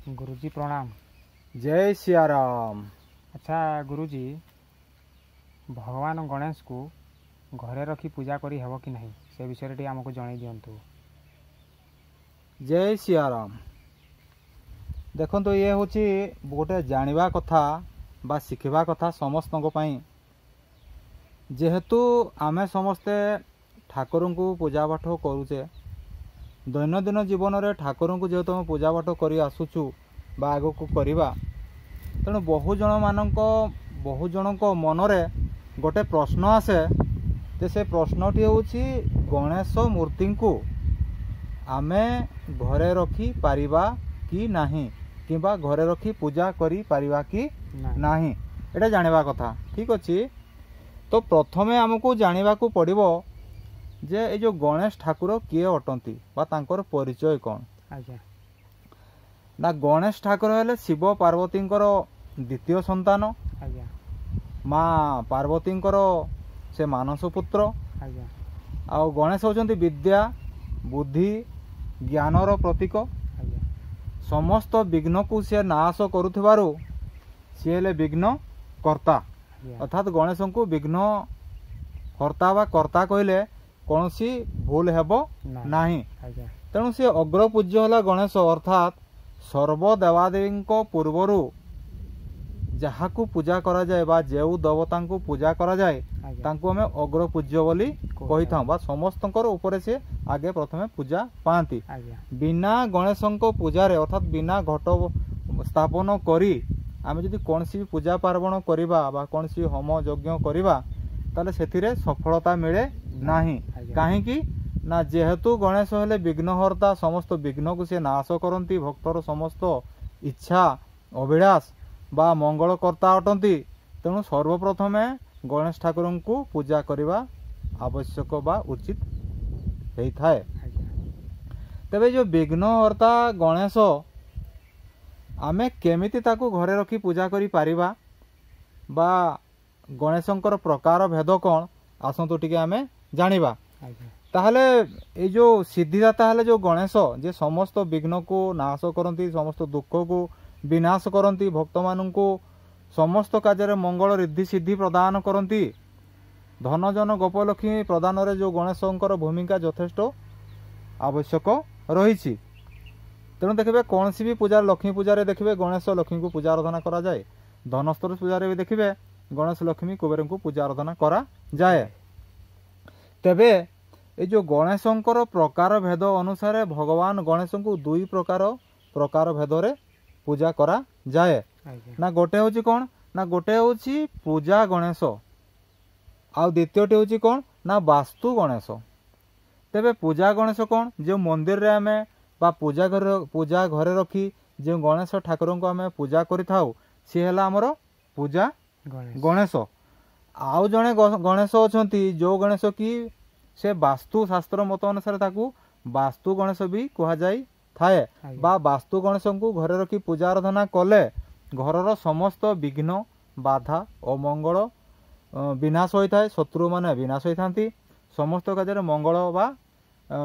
गुरुजी प्रणाम। जय सियाराम। अच्छा गुरुजी, भगवान गणेश को घरे रखी पूजा करी हेब कि नहीं से विषय टी आमको जणाई दियंतु। जय सियाराम। देखो ये हूँ गोटे जानिबा कथा बा शिखिबा कथा समस्त जेहेतु आमे समस्ते ठाकुर को पूजा पाठ करुचे, दैनंदिन जीवन में ठाकुर को जेहेतु आम पूजा पाठ कर आसुचु बा आग को करवा, तेणु बहु जन मनरे गोटे प्रश्न आसे जे से प्रश्नटी हूँ गणेश मूर्ति को आमे घरे रखी पारिबा कि नाही, किंबा घरे रखी पूजा करी पारिबा कि नाही, एटा जानिबा कथा। ठीक अच्छे, तो प्रथमे आमको जानिबा को पड़िबो जे ये जो गणेश ठाकुर किए अटंती बा तांकर परिचय कौन। ना गणेश ठाकुर हेले शिव पार्वती द्वितीय संतान, माँ पार्वती से मानस पुत्र। आ गणेश होचंती विद्या बुद्धि ज्ञानर प्रतीक। समस्त विघ्न को सी नाश करुथिबारु सी हेले विघ्न कर्ता, अर्थात गणेश को विघ्न कर्ता बा कर्ता कहले कौन सी भूल हेबो नाही। तेणु सी अग्र पूज्य होला गणेश, अर्थात सर्वदेवादेवी पूर्वरु जहाकू पूजा करा जाए बा जेउ देवता को पूजा करा जाए तांको हमें अग्र पूज्य बोली कही था, बा समस्तंकर ऊपर से आगे प्रथमे पूजा पाती। बिना गणेशंको पूजारे अर्थात बिना घट स्थापन करी आमे जदि कौन सी पूजा पार्वण करिबा बा कौन सी होम यज्ञ करिबा ताले सेथिरे सफलता मिले नाही। काहेकि ना जेहेतु गणेश हेले विघ्नहर्ता, समस्त विघ्न को से नाश करती, भक्तर समस्त इच्छा अभिलाष बा मंगलकर्ता अटंती। तेणु सर्वप्रथमे गणेश ठाकुर को पूजा करने आवश्यक बा उचित होता है। तेबे जो विघ्नहर्ता गणेश आमे केमिति ताकू घरे रखी पूजा करी पारिबा बा गणेशंकर प्रकार भेद कौन आसतु टिके आमे जानिबा। ताहले ए जो सिद्धिदाता हेले जो गणेश जे समस्त विघ्न को नाश करती, समस्त दुख को विनाश करती, भक्त मानू समस्त कार्य मंगल रिद्धि सिद्धि प्रदान करती, धन जन गोपलक्ष्मी प्रदान रे जो गणेशंकर भूमिका यथेष्ट आवश्यक रही। तेणु देखिए कौन सी भी पूजा, लक्ष्मी पूजा देखिए गणेश लक्ष्मी को पूजा आराधना करा जाए, धनस्तर पूजा भी देखिए गणेश लक्ष्मी कुबेर को पूजा आराधना करा जाए। तेबे ये जो गणेशंकर प्रकार भेद अनुसार भगवान गणेश को दुई प्रकार भेदरे पूजा करा जाए। ना गोटे हूँ कौन ना गोटे हूँ पूजा गणेश, आ द्वितीयटी हूँ कौन ना वास्तु गणेश। तेबे पूजा गणेश कौन जो मंदिर रे आमे बा पूजा घरे रखी जो गणेश ठाकुर को आमे पूजा करि थाउ सी हेला हमर पूजा गणेश। आउ जणे गणेश अछंती जो गणेश की से वास्तु शास्त्र मत अनुसार ताकू वास्तु गणेश भी कहा जाई थाए, बा वास्तु गणेश को घरे रखी पूजा आराधना कले घरर समस्त विघ्न बाधा अमंगल विनाश होता है, शत्रु माने विनाश होता, समस्त कार्य मंगल बा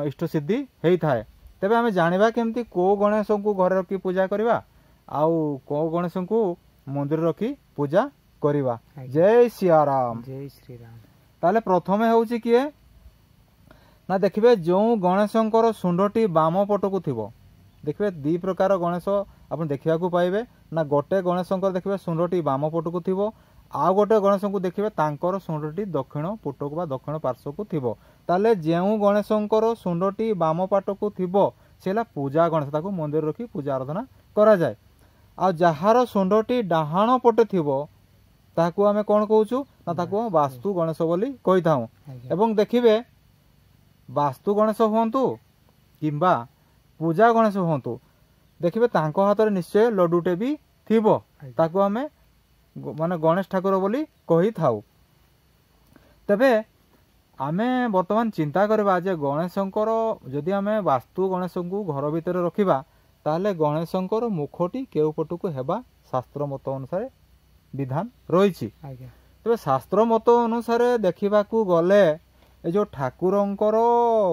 इष्ट सिद्धि होता है। तेबे आमे जानिबा केमती को गणेश को घरे रखी पूजा करिबा आउ को गणेश को मंदिर रखी पूजा करिबा। जय सियाराम। जय श्री राम। ताले प्रथमे होउची किए ना देखिए जो गणेशंकर सुंडटी बाम पट को थिबो, देखिए दी प्रकार गणेश आप देखा पाइबे ना गोटे गणेशंकर देखिए सुंडटी बाम पट को थिबो, आ गोटे गणेश को देखिए तांकर सुंडटी दक्षिण पट को बा दक्षिण पार्श्व को थिबो। ताले जेउ गणेशंकर सुंडटी बाम पट को थिबो सेला पूजा गणेश, ताको मंदिर रखी पूजा आराधना करा जाए। आ जहार सुंडटी डाहाण पटे थिबो ताकू आमे कोन कहूचु ना ताकू वास्तु गणेश बोली कहि थाउ। एवं देखिबे वास्तु गणेश हुंतु किंबा पूजा गणेश हुंतु देखिए तांको हाथ में निश्चय लड्डूटे भी थिबो, ताकू आमे माने गणेश ठाकुर बोली कहि थाउ। तबे आमे वर्तमान चिंता करबा जे गणेशंकर जदि आमे वास्तु गणेश को घर भीतर रखिबा ताले गणेशंकर मुखटी केउ पटू को हेबा शास्त्र मत अनुसार विधान रही। तबे शास्त्र मत अनुसार देखा गले ए जो ठाकुरंकर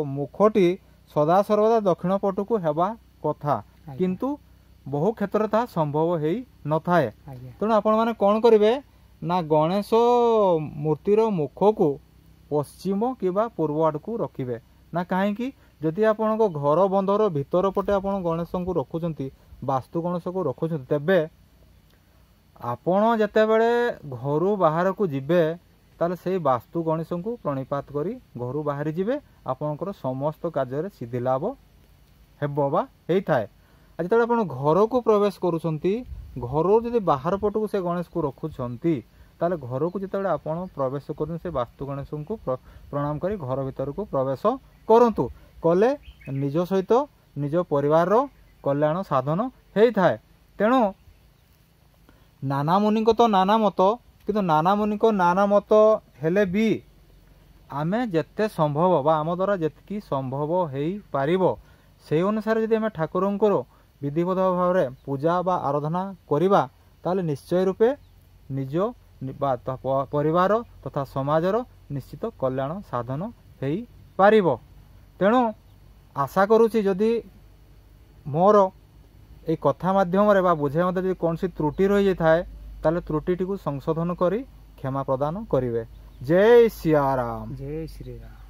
मुखटी सदा सर्वदा दक्षिण पट को हेबा कथा, किंतु ବହୁ କ୍ଷେତ୍ରରେ ତାହା ସମ୍ଭବ ହେଇ ନଥାଏ। ଆଜ୍ଞା ତେଣୁ ଆପଣମାନେ କ'ଣ କରିବେ ନା ଗଣେଶ ମୂର୍ତ୍ତିର ମୁଖକୁ ପଶ୍ଚିମ କିମ୍ବା ପୂର୍ବ ଆଡ଼କୁ ରଖିବେ। ନା କାହିଁକି, ଯଦି ଆପଣଙ୍କ ଘର ବନ୍ଧର ଭିତର ପଟେ ଆପଣ ଗଣେଶଙ୍କୁ ରଖୁଛନ୍ତି, ବାସ୍ତୁ ଗଣେଶକୁ ରଖୁଛନ୍ତି, ତେବେ ଆପଣ ଯେତେବେଳେ ଘରୁ ବାହାରକୁ ଯିବେ ତାହେଲେ ସେଇ ବାସ୍ତୁ ଗଣେଶଙ୍କୁ ପ୍ରଣିପାତ କରି ଘରୁ ବାହାରି ଯିବେ। ଆପଣଙ୍କର ସମସ୍ତ କାର୍ଯ୍ୟରେ ସିଦ୍ଧି ଲାଭ ହେବ ବା ହେଇଥାଏ। ଆଉ ଯେତେବେଳେ ଆପଣ ଘରକୁ ପ୍ରବେଶ କରୁଛନ୍ତି, ଘରୁ ଯଦି ବାହାର ପଟକୁ ସେ ଗଣେଶକୁ ରଖୁଛନ୍ତି, ତାହେଲେ ଘରକୁ ଯେତେବେଳେ ଆପଣ ପ୍ରବେଶ କରୁଛନ୍ତି ସେ ବାସ୍ତୁ ଗଣେଶଙ୍କୁ ପ୍ରଣାମ କରି ଘର ଭିତରକୁ ପ୍ରବେଶ କରନ୍ତୁ। କଲେ ନିଜ ସହିତ ନିଜ ପରିବାରର କଲ୍ୟାଣ ସାଧନ ହେଇଥାଏ। ତେଣୁ ନାନା ମୁନିଙ୍କ ତ ନାନା ମତ, କିନ୍ତୁ ନାନା ମୁନିଙ୍କ ନାନା ମତ ହେଲେ ବି ଆମେ ଯେତେ ସମ୍ଭବ ବା ଆମ ଦ୍ୱାରା ଯେତିକି ସମ୍ଭବ ହେଇପାରିବ ସେହି ଅନୁସାରେ ଯଦି ଆମେ ଠାକୁରଙ୍କର ବିଧିବଦ୍ଧ ଭାବରେ ପୂଜା ବା ଆରାଧନା କରିବା, ତାହେଲେ ନିଶ୍ଚୟ ରୂପେ ନିଜ ବା ପରିବାର ତଥା ସମାଜର ନିଶ୍ଚିତ କଲ୍ୟାଣ ସାଧନ ହେଇପାରିବ। ତେଣୁ ଆଶା କରୁଛି ଯଦି ମୋର এই কথা মাধ্যমରେ ବା ବୁଝାଇବା ମଧ୍ୟ ଯଦି କୌଣସି ତ୍ରୁଟି ରହିଯାଇଥାଏ ତାହେଲେ ତ୍ରୁଟିଟିକୁ ସଂଶୋଧନ କରି କ୍ଷମା ପ୍ରଦାନ କରିବେ। ଜୟ ସିୟାରାମ। ଜୟ ଶ୍ରୀରାମ।